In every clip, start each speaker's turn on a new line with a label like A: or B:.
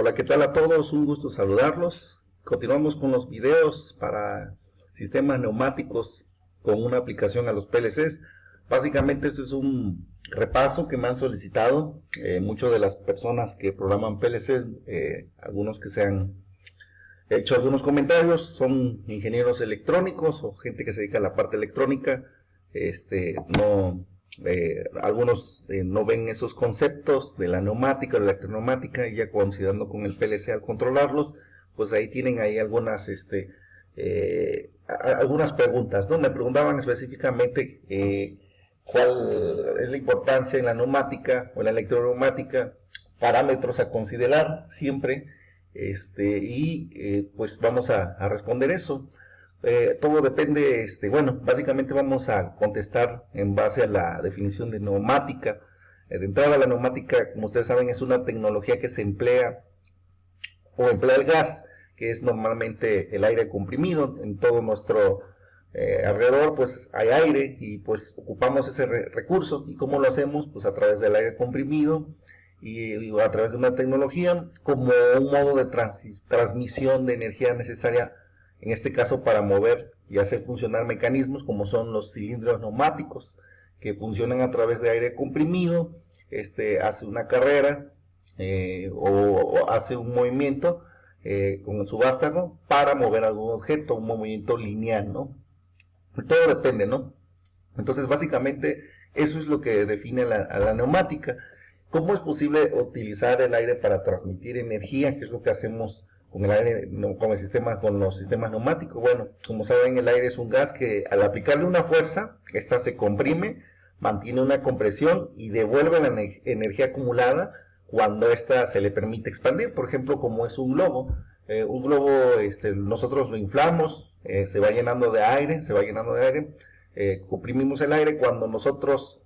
A: Hola, ¿qué tal a todos? Un gusto saludarlos. Continuamos con los videos para sistemas neumáticos con una aplicación a los PLCs. Básicamente esto es un repaso que me han solicitado muchas de las personas que programan PLCs, algunos que se han hecho algunos comentarios, son ingenieros electrónicos o gente que se dedica a la parte electrónica. Algunos no ven esos conceptos de la neumática, de la electroneumática, y ya considerando con el PLC al controlarlos, pues ahí tienen ahí algunas algunas preguntas, ¿no? Me preguntaban específicamente cuál es la importancia en la neumática o en la electroneumática, parámetros a considerar siempre, pues vamos a responder eso. Todo depende, bueno, básicamente vamos a contestar en base a la definición de neumática. De entrada, la neumática, como ustedes saben, es una tecnología que se emplea o emplea el gas, que es normalmente el aire comprimido. En todo nuestro alrededor pues hay aire y pues ocupamos ese recurso. ¿Y cómo lo hacemos? Pues a través del aire comprimido y a través de una tecnología como un modo de transmisión de energía necesaria, en este caso para mover y hacer funcionar mecanismos como son los cilindros neumáticos, que funcionan a través de aire comprimido. Hace una carrera o hace un movimiento con su vástago para mover algún objeto, un movimiento lineal, ¿no? Todo depende, ¿no? Entonces, básicamente, eso es lo que define a la neumática. ¿Cómo es posible utilizar el aire para transmitir energía? ¿Qué es lo que hacemos con el aire, con los sistemas neumáticos? Bueno, como saben, el aire es un gas que al aplicarle una fuerza, esta se comprime, mantiene una compresión y devuelve la energía acumulada cuando esta se le permite expandir. Por ejemplo, como es un globo. Un globo, nosotros lo inflamos, se va llenando de aire, comprimimos el aire. Cuando nosotros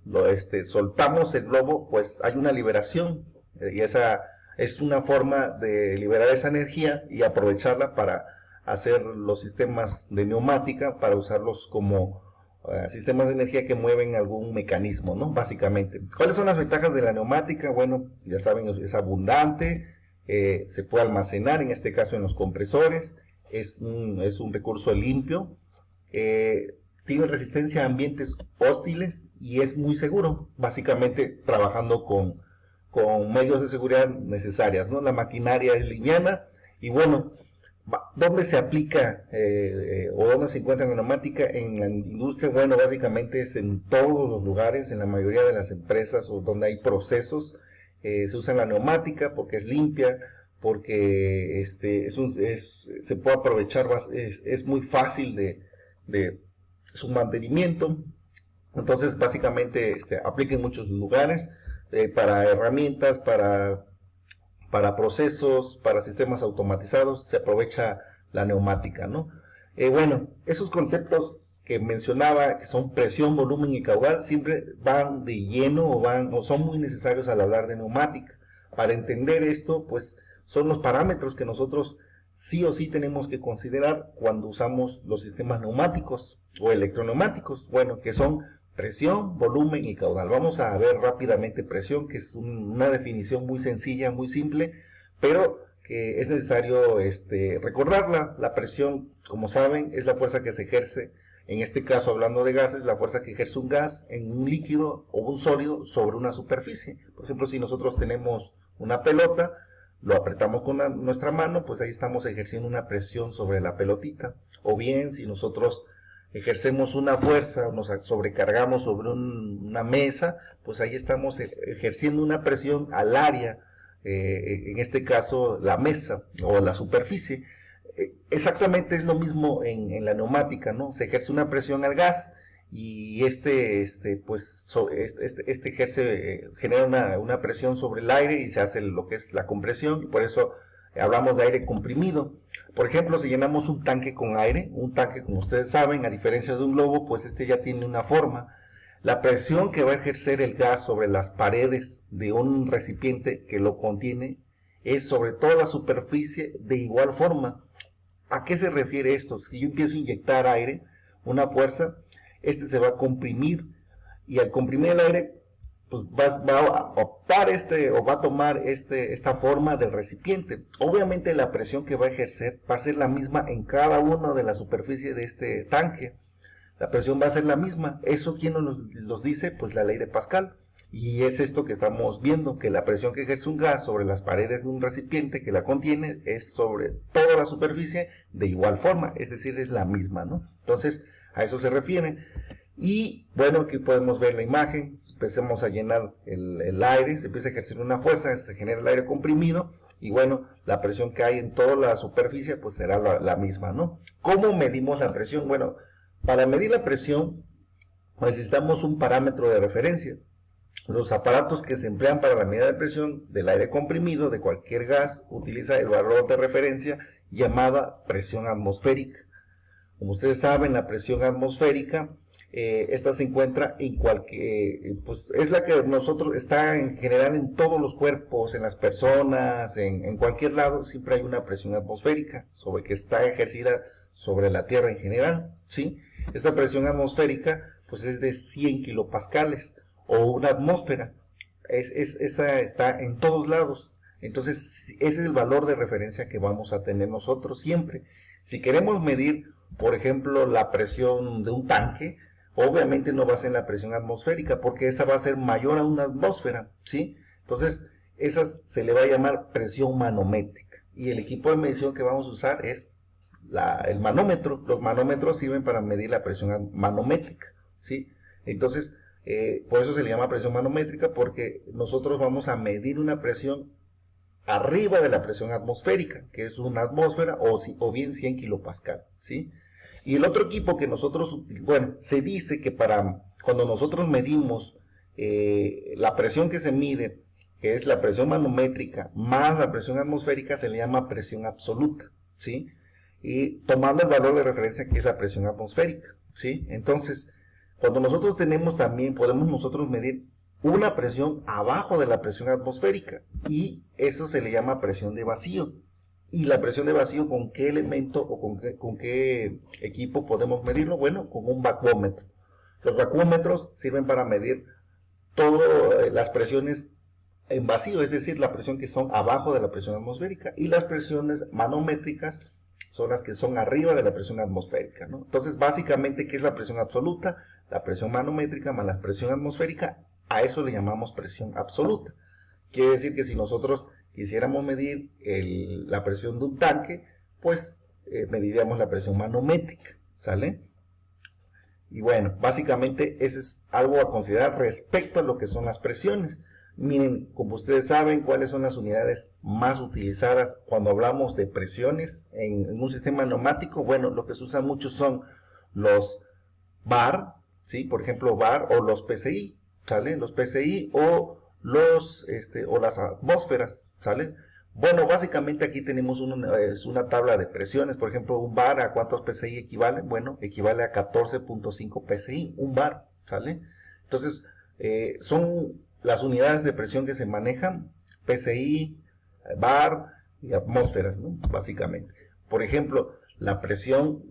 A: soltamos el globo, pues hay una liberación, y esa es una forma de liberar esa energía y aprovecharla para hacer los sistemas de neumática, para usarlos como sistemas de energía que mueven algún mecanismo, ¿no? Básicamente. ¿Cuáles son las ventajas de la neumática? Bueno, ya saben, es abundante, se puede almacenar, en este caso en los compresores, es un recurso limpio, tiene resistencia a ambientes hostiles y es muy seguro, básicamente trabajando con medios de seguridad necesarias, ¿no? La maquinaria es liviana y bueno, ¿dónde se aplica o dónde se encuentra la neumática en la industria? Bueno, básicamente es en todos los lugares, en la mayoría de las empresas o donde hay procesos, se usa la neumática porque es limpia, porque se puede aprovechar, es muy fácil de su mantenimiento. Entonces, básicamente, aplica en muchos lugares, para herramientas, para procesos, para sistemas automatizados, se aprovecha la neumática, ¿no? Bueno, esos conceptos que mencionaba, que son presión, volumen y caudal, siempre van de lleno o son muy necesarios al hablar de neumática. Para entender esto, pues, son los parámetros que nosotros sí o sí tenemos que considerar cuando usamos los sistemas neumáticos o electroneumáticos, bueno, que son presión, volumen y caudal. Vamos a ver rápidamente presión, que es una definición muy sencilla, muy simple, pero que es necesario recordarla. La presión, como saben, es la fuerza que se ejerce, en este caso hablando de gases, la fuerza que ejerce un gas en un líquido o un sólido sobre una superficie. Por ejemplo, si nosotros tenemos una pelota, lo apretamos con nuestra mano, pues ahí estamos ejerciendo una presión sobre la pelotita. O bien, si nosotros ejercemos una fuerza, nos sobrecargamos sobre una mesa, pues ahí estamos ejerciendo una presión al área, en este caso la mesa o la superficie. Exactamente es lo mismo en la neumática, ¿no? Se ejerce una presión al gas y genera una presión sobre el aire y se hace lo que es la compresión, y por eso hablamos de aire comprimido. Por ejemplo, si llenamos un tanque con aire, un tanque, como ustedes saben, a diferencia de un globo, pues ya tiene una forma. La presión que va a ejercer el gas sobre las paredes de un recipiente que lo contiene es sobre toda la superficie de igual forma. ¿A qué se refiere esto? Si yo empiezo a inyectar aire, una fuerza, se va a comprimir, y al comprimir el aire, pues va a optar o va a tomar esta forma del recipiente. Obviamente la presión que va a ejercer va a ser la misma en cada una de la superficie de este tanque. La presión va a ser la misma. ¿Eso quién nos dice? Pues la ley de Pascal. Y es esto que estamos viendo, que la presión que ejerce un gas sobre las paredes de un recipiente que la contiene es sobre toda la superficie de igual forma, es decir, es la misma, ¿no? Entonces, a eso se refiere. Y bueno, aquí podemos ver la imagen, empecemos a llenar el aire, se empieza a ejercer una fuerza, se genera el aire comprimido, y bueno, la presión que hay en toda la superficie pues será la misma, ¿no? ¿Cómo medimos la presión? Bueno, para medir la presión necesitamos un parámetro de referencia. Los aparatos que se emplean para la medida de presión del aire comprimido de cualquier gas utiliza el valor de referencia llamada presión atmosférica. Como ustedes saben, la presión atmosférica, esta se encuentra en pues es la que nosotros está en general en todos los cuerpos, en las personas, en cualquier lado, siempre hay una presión atmosférica que está ejercida sobre la Tierra en general, ¿sí? Esta presión atmosférica pues es de 100 kilopascales o una atmósfera, esa está en todos lados. Entonces ese es el valor de referencia que vamos a tener nosotros siempre. Si queremos medir, por ejemplo, la presión de un tanque, obviamente no va a ser la presión atmosférica, porque esa va a ser mayor a una atmósfera, ¿sí? Entonces esa se le va a llamar presión manométrica, y el equipo de medición que vamos a usar es el manómetro. Los manómetros sirven para medir la presión manométrica, ¿sí? Entonces por eso se le llama presión manométrica, porque nosotros vamos a medir una presión arriba de la presión atmosférica, que es una atmósfera o bien 100 kilopascal, ¿sí? Y el otro equipo que nosotros, bueno, se dice que cuando nosotros medimos la presión que se mide, que es la presión manométrica más la presión atmosférica, se le llama presión absoluta, ¿sí? Y tomando el valor de referencia que es la presión atmosférica, ¿sí? Entonces, cuando nosotros podemos nosotros medir una presión abajo de la presión atmosférica, y eso se le llama presión de vacío. ¿Y la presión de vacío con qué elemento o con qué equipo podemos medirlo? Bueno, con un vacuómetro. Los vacuómetros sirven para medir todas las presiones en vacío, es decir, la presión que son abajo de la presión atmosférica, y las presiones manométricas son las que son arriba de la presión atmosférica, ¿no? Entonces, básicamente, ¿qué es la presión absoluta? La presión manométrica más la presión atmosférica, a eso le llamamos presión absoluta. Quiere decir que si nosotros quisiéramos medir la presión de un tanque, pues mediríamos la presión manométrica, ¿sale? Y bueno, básicamente eso es algo a considerar respecto a lo que son las presiones. Miren, como ustedes saben, cuáles son las unidades más utilizadas cuando hablamos de presiones en un sistema neumático. Bueno, lo que se usa mucho son los bar, ¿sí? Por ejemplo, bar o los PSI, ¿sale? Los PSI o las atmósferas, ¿sale? Bueno, básicamente aquí tenemos una tabla de presiones. Por ejemplo, un bar, ¿a cuántos PSI equivale? Bueno, equivale a 14.5 PSI, un bar, ¿sale? Entonces, son las unidades de presión que se manejan: PSI, bar y atmósferas, ¿no? Básicamente. Por ejemplo, la presión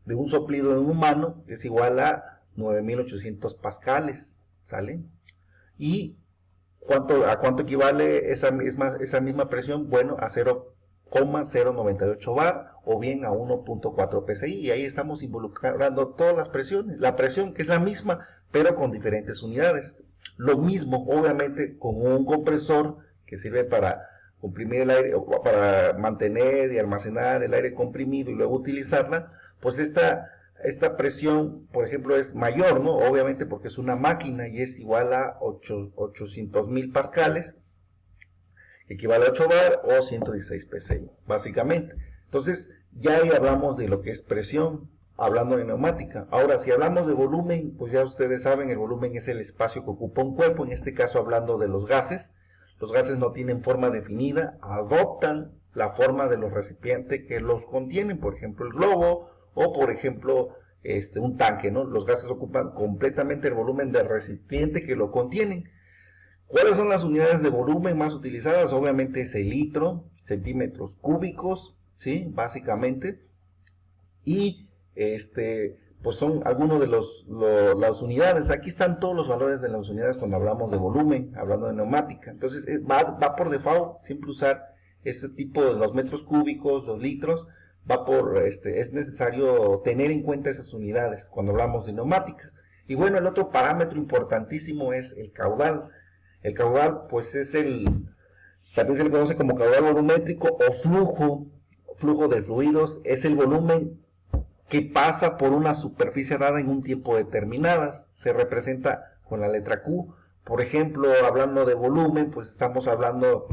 A: de un soplido de un humano es igual a 9.800 pascales, ¿sale? ¿Y a cuánto equivale esa misma presión? Bueno, a 0,098 bar o bien a 1.4 PSI, y ahí estamos involucrando todas las presiones, la presión que es la misma pero con diferentes unidades. Lo mismo, obviamente, con un compresor que sirve para comprimir el aire, o para mantener y almacenar el aire comprimido y luego utilizarla, pues esta presión, por ejemplo, es mayor, ¿no? Obviamente porque es una máquina y es igual a 800.000 pascales, equivale a 8 bar o 116 PSI, básicamente. Entonces, ya ahí hablamos de lo que es presión, hablando de neumática. Ahora, si hablamos de volumen, pues ya ustedes saben, el volumen es el espacio que ocupa un cuerpo. En este caso, hablando de los gases no tienen forma definida, adoptan la forma de los recipientes que los contienen, por ejemplo, el globo o, por ejemplo, un tanque, ¿no? Los gases ocupan completamente el volumen del recipiente que lo contienen. ¿Cuáles son las unidades de volumen más utilizadas? Obviamente es el litro, centímetros cúbicos, ¿sí? Básicamente. Y pues son algunos de las unidades. Aquí están todos los valores de las unidades cuando hablamos de volumen, hablando de neumática. Entonces va por default siempre usar ese tipo de los metros cúbicos, los litros, es necesario tener en cuenta esas unidades cuando hablamos de neumáticas. Y bueno, el otro parámetro importantísimo es el caudal. El caudal, pues también se le conoce como caudal volumétrico o flujo de fluidos, es el volumen que pasa por una superficie dada en un tiempo determinado. Se representa con la letra Q. Por ejemplo, hablando de volumen, pues estamos hablando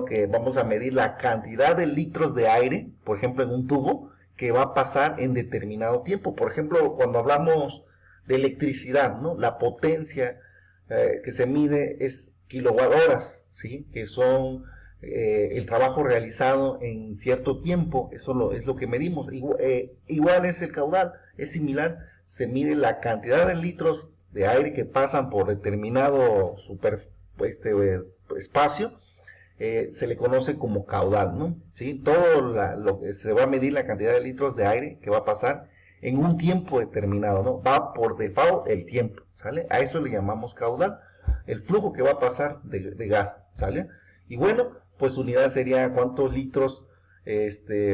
A: que vamos a medir la cantidad de litros de aire, por ejemplo, en un tubo, que va a pasar en determinado tiempo. Por ejemplo, cuando hablamos de electricidad, ¿no? La potencia que se mide es kilowatt-horas, ¿sí? Que son el trabajo realizado en cierto tiempo, eso es lo que medimos. Igual es el caudal, es similar, se mide la cantidad de litros de aire que pasan por determinado espacio, se le conoce como caudal, ¿no? ¿Sí? Lo que se va a medir la cantidad de litros de aire que va a pasar en un tiempo determinado, ¿no? Va por default el tiempo, ¿sale? A eso le llamamos caudal, el flujo que va a pasar de gas, ¿sale? Y bueno, pues unidad sería cuántos litros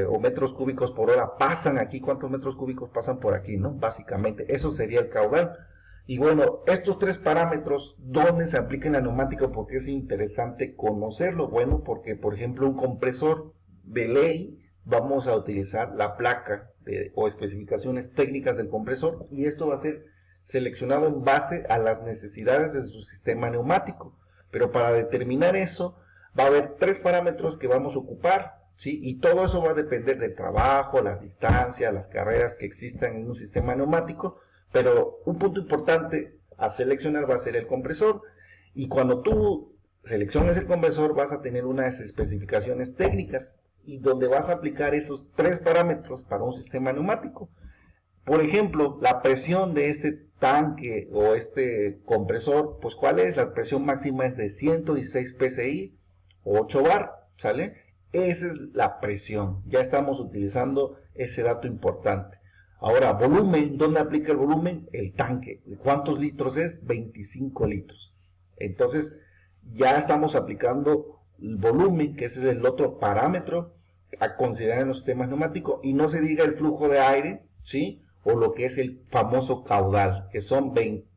A: o metros cúbicos por hora pasan aquí, cuántos metros cúbicos pasan por aquí, ¿no? Básicamente, eso sería el caudal. Y bueno, estos tres parámetros, ¿dónde se aplica en la neumática? Porque es interesante conocerlo. Bueno, porque por ejemplo un compresor de ley, vamos a utilizar la placa o especificaciones técnicas del compresor, y esto va a ser seleccionado en base a las necesidades de su sistema neumático. Pero para determinar eso, va a haber tres parámetros que vamos a ocupar, ¿sí? Y todo eso va a depender del trabajo, las distancias, las carreras que existan en un sistema neumático. Pero un punto importante a seleccionar va a ser el compresor, y cuando tú selecciones el compresor vas a tener unas especificaciones técnicas y donde vas a aplicar esos tres parámetros para un sistema neumático. Por ejemplo, la presión de este tanque o este compresor, pues ¿cuál es? La presión máxima es de 116 psi o 8 bar, ¿sale? Esa es la presión, ya estamos utilizando ese dato importante. Ahora, volumen, ¿dónde aplica el volumen? El tanque. ¿Cuántos litros es? 25 litros. Entonces, ya estamos aplicando el volumen, que ese es el otro parámetro a considerar en los sistemas neumáticos, y no se diga el flujo de aire, ¿sí? O lo que es el famoso caudal, que son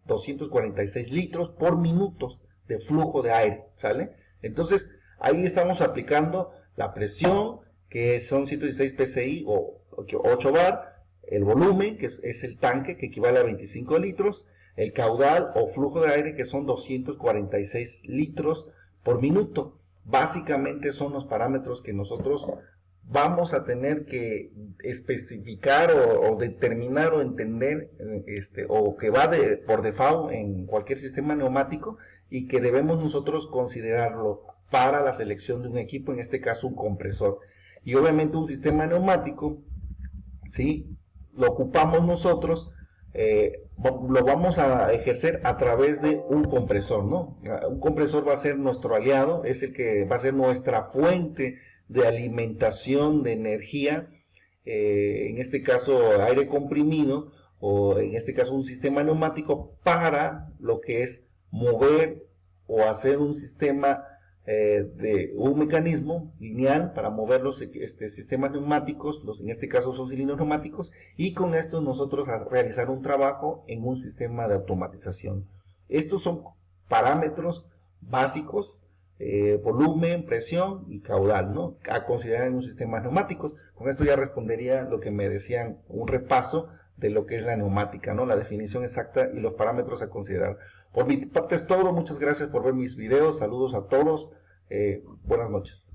A: 246 litros por minuto de flujo de aire, ¿sale? Entonces, ahí estamos aplicando la presión, que son 116 psi o 8 bar, el volumen, que es el tanque, que equivale a 25 litros, el caudal o flujo de aire, que son 246 litros por minuto. Básicamente son los parámetros que nosotros vamos a tener que especificar o determinar o entender, o que va por default en cualquier sistema neumático, y que debemos nosotros considerarlo para la selección de un equipo, en este caso un compresor. Y obviamente un sistema neumático, ¿sí?, lo ocupamos nosotros, lo vamos a ejercer a través de un compresor, ¿no? Un compresor va a ser nuestro aliado, es el que va a ser nuestra fuente de alimentación de energía, en este caso aire comprimido, o en este caso un sistema neumático, para lo que es mover o hacer un sistema de un mecanismo lineal para mover los sistemas neumáticos, en este caso son cilindros neumáticos, y con esto nosotros a realizar un trabajo en un sistema de automatización. Estos son parámetros básicos, volumen, presión y caudal, ¿no?, a considerar en un sistema neumático. Con esto ya respondería lo que me decían, un repaso de lo que es la neumática, ¿no?, la definición exacta y los parámetros a considerar. Por mi parte es todo, muchas gracias por ver mis videos, saludos a todos, buenas noches.